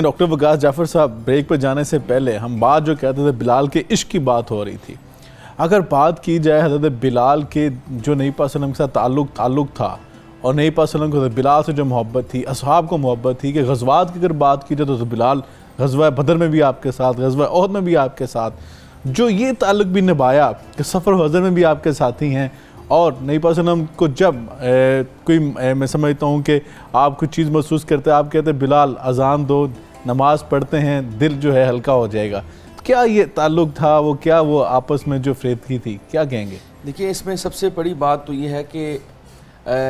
Doctor وقاص جعفر صاحب، break پہ جانے سے پہلے ہم بات جو کہتے تھے بلال کے عشق کی بات ہو رہی تھی. اگر بات کی جائے حضرت بلال کے جو نبی پاک صلی اللہ علیہ وسلم کے ساتھ تعلق تھا اور نبی پاک صلی اللہ علیہ وسلم کو بلال سے جو محبت تھی، اصحاب کو محبت تھی، کہ غزوات کی اگر بات کی جائے تو بلال غزوہ بدر میں بھی آپ کے ساتھ، غزوہ احد میں بھی آپ کے ساتھ جو یہ تعلق بھی نبھایا کہ سفر و حضر میں بھی آپ کے ساتھی ہیں. اور نبی پاک صلی اللہ علیہ وسلم کو جب کوئی میں سمجھتا ہوں کہ آپ کوئی چیز محسوس کرتے ہیں، آپ کہتے ہیں بلال اذان دو، نماز پڑھتے ہیں، دل جو ہے ہلکا ہو جائے گا. کیا یہ تعلق تھا، وہ کیا وہ آپس میں جو فریبگی تھی، کیا کہیں گے؟ دیکھیے، اس میں سب سے بڑی بات تو یہ ہے کہ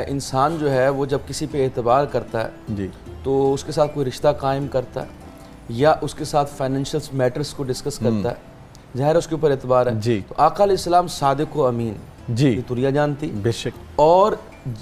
انسان جو ہے وہ جب کسی پہ اعتبار کرتا ہے جی تو اس کے ساتھ کوئی رشتہ قائم کرتا ہے یا اس کے ساتھ فائنینشیل میٹرز کو ڈسکس کرتا ہے، ظاہر اس کے اوپر اعتبار ہے. جی تو آقا علیہ السلام صادق و امین، جی یہ توریا جانتی، بے شک. اور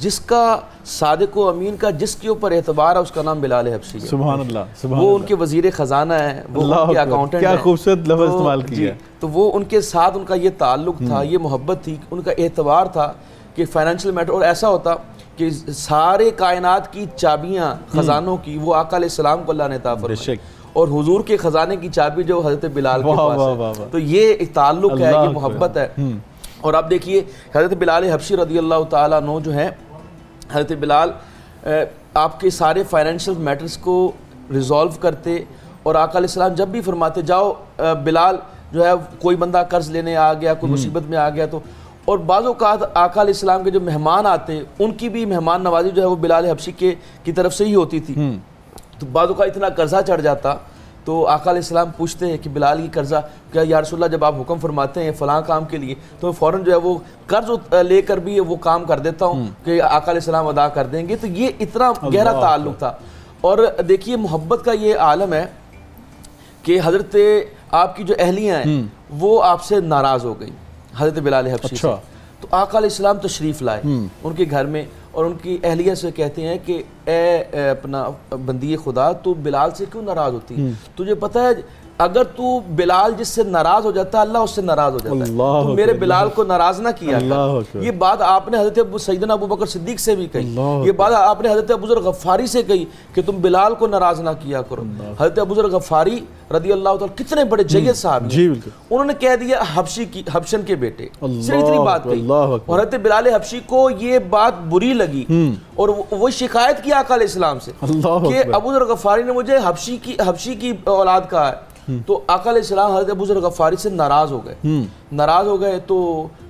جس کا صادق و امین کا جس کے اوپر اعتبار ہے اس کا نام بلال حبشی ہے. سبحان اللہ، سبحان وہ اللہ. ان کے وزیر خزانہ ہیں، وہ اللہ ان کے اکبر، اکاؤنٹنٹ کیا ہیں. خوبصورت لفظ تو استعمال جی، کیا. تو وہ ان کے ساتھ ان کا یہ تعلق تھا، یہ محبت تھی، ان کا اعتبار تھا کہ فائنینشیل میٹر. اور ایسا ہوتا کہ سارے کائنات کی چابیاں خزانوں کی وہ آقا علیہ السلام کو اللہ نے عطا بے فرمائی، شک. اور حضور کے خزانے کی چابی جو حضرت بلال کے واہ پاس واہ ہے. واہ واہ. تو یہ ایک تعلق ہے، اللہ یہ اکبر. محبت ہے. اور آپ دیکھیے حضرت بلال حبشی رضی اللہ تعالیٰ عنہ جو ہیں، حضرت بلال آپ کے سارے فائنینشیل میٹرز کو ریزولو کرتے، اور آقا علیہ السلام جب بھی فرماتے جاؤ بلال جو ہے کوئی بندہ قرض لینے آ گیا، کوئی مصیبت میں آ گیا تو. اور بعض اوقات آقا علیہ السلام کے جو مہمان آتے ان کی بھی مہمان نوازی جو ہے وہ بلال حبشی کی طرف سے ہی ہوتی تھی. تو بعض اوقات اتنا قرضہ چڑھ جاتا تو آقا علیہ السلام پوچھتے ہیں کہ بلال کی قرضہ کیا یا رسول اللہ، جب آپ حکم فرماتے ہیں فلاں کام کے لیے تو میں فوراً جو ہے وہ قرض لے کر بھی وہ کام کر دیتا ہوں کہ آقا علیہ السلام ادا کر دیں گے. تو یہ اتنا گہرا تعلق تھا. اور دیکھیے محبت کا یہ عالم ہے کہ حضرت آپ کی جو اہلیاں ہیں وہ آپ سے ناراض ہو گئی حضرت بلال حبشی سے. تو آقا علیہ السلام تشریف لائے ان کے گھر میں، اور ان کی اہلیہ سے کہتے ہیں کہ اے اپنا بندی خدا، تو بلال سے کیوں ناراض ہوتی ہے؟ تجھے پتہ ہے اگر تو بلال جس سے ناراض ہو جاتا ہے اللہ اس سے ناراض ہو جاتا ہے. تو میرے بلال کو ناراض نہ کیا کر. یہ بات آپ نے حضرت سیدنا ابو بکر صدیق سے بھی کہی، یہ بات آپ نے حضرت ابو ذر غفاری سے کہی کہ تم بلال کو ناراض نہ کیا کرو. حضرت ابو ذر غفاری رضی اللہ تعالیٰ کتنے بڑے جید صحابی ہیں، انہوں نے کہہ دیا حبشن کے بیٹے، صرف اتنی بات کہی. اور حضرت بلال حبشی کو یہ بات بری لگی اور وہ شکایت کی آقا علیہ السلام سے کہ ابو ذر غفاری نے مجھے حبشی کی اولاد کہا ہے. تو آقا علیہ السلام حضرت ابو ذر غفاری سے ناراض ہو گئے تو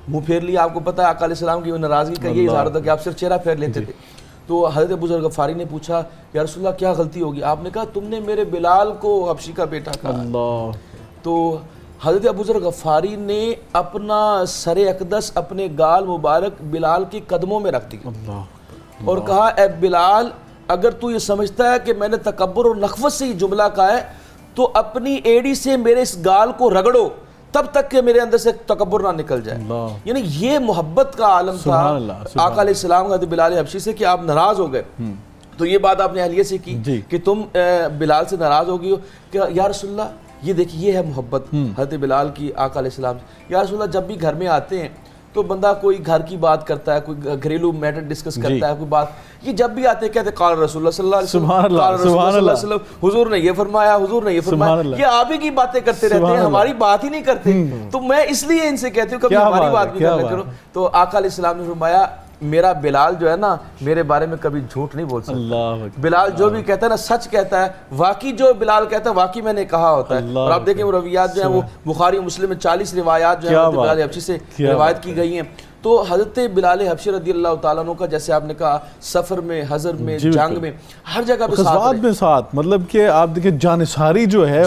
منہ پھیر لیا. آپ کو پتہ ہے آقا علیہ السلام کی ناراضگی کا یہ اظہار تھا کہ آپ صرف چہرہ پھیر لیتے تھے. تو حضرت ابو ذر غفاری نے پوچھا یا رسول اللہ کیا غلطی ہوگی؟ آپ نے کہا تم نے میرے بلال کو حبشی کا بیٹا کہا. تو حضرت ابو ذر غفاری نے اپنا سر اقدس اپنے گال مبارک بلال کے قدموں میں رکھ دیا اور کہا اے بلال، اگر تو یہ سمجھتا ہے کہ میں نے تکبر اور نخوت سے یہ جملہ کہا ہے تو اپنی ایڑی سے میرے اس گال کو رگڑو تب تک کہ میرے اندر سے تکبر نہ نکل جائے. یعنی یہ محبت کا عالم تھا آقا علیہ السلام کا بلال حبشی سے کہ آپ ناراض ہو گئے. تو یہ بات آپ نے اہلیہ سے کی کہ تم بلال سے ناراض ہو گئی ہو کہ یا رسول اللہ، یہ دیکھیے یہ ہے محبت حضرت بلال کی آقا علیہ السلام سے. یا رسول اللہ، جب بھی گھر میں آتے ہیں تو بندہ کوئی گھر کی بات کرتا ہے، کوئی گھریلو میٹر ڈسکس کرتا ہے، کوئی بات، یہ جب بھی آتے ہیں کہتے ہیں قال رسول اللہ صلی اللہ علیہ وسلم، قال رسول اللہ صلی اللہ علیہ وسلم، حضور نے یہ فرمایا، حضور نے یہ فرمایا. یہ آپ ہی کی باتیں کرتے رہتے ہیں، ہماری بات ہی نہیں کرتے. تو میں اس لیے ان سے کہتی ہوں کبھی ہماری بات بھی کرنا کرو. تو آقا علیہ السلام نے فرمایا میرا بلال جو ہے نا میرے بارے میں کبھی جھوٹ نہیں بول سکتا. بلال جو بھی کہتا ہے نا سچ کہتا ہے. واقعی جو بلال کہتا ہے واقعی میں نے کہا ہوتا ہے. اور آپ دیکھیں وہ روایات جو ہیں وہ بخاری مسلم میں 40 روایات جو ہیں بلال حبشی سے روایت کی گئی ہیں. تو حضرت بلال حبشی رضی اللہ تعالیٰ عنہ کا جیسے آپ نے کہا سفر میں، حضر میں، جنگ میں، ہر جگہ پہ ساتھ، مطلب کہ آپ دیکھیں جانثاری جو ہے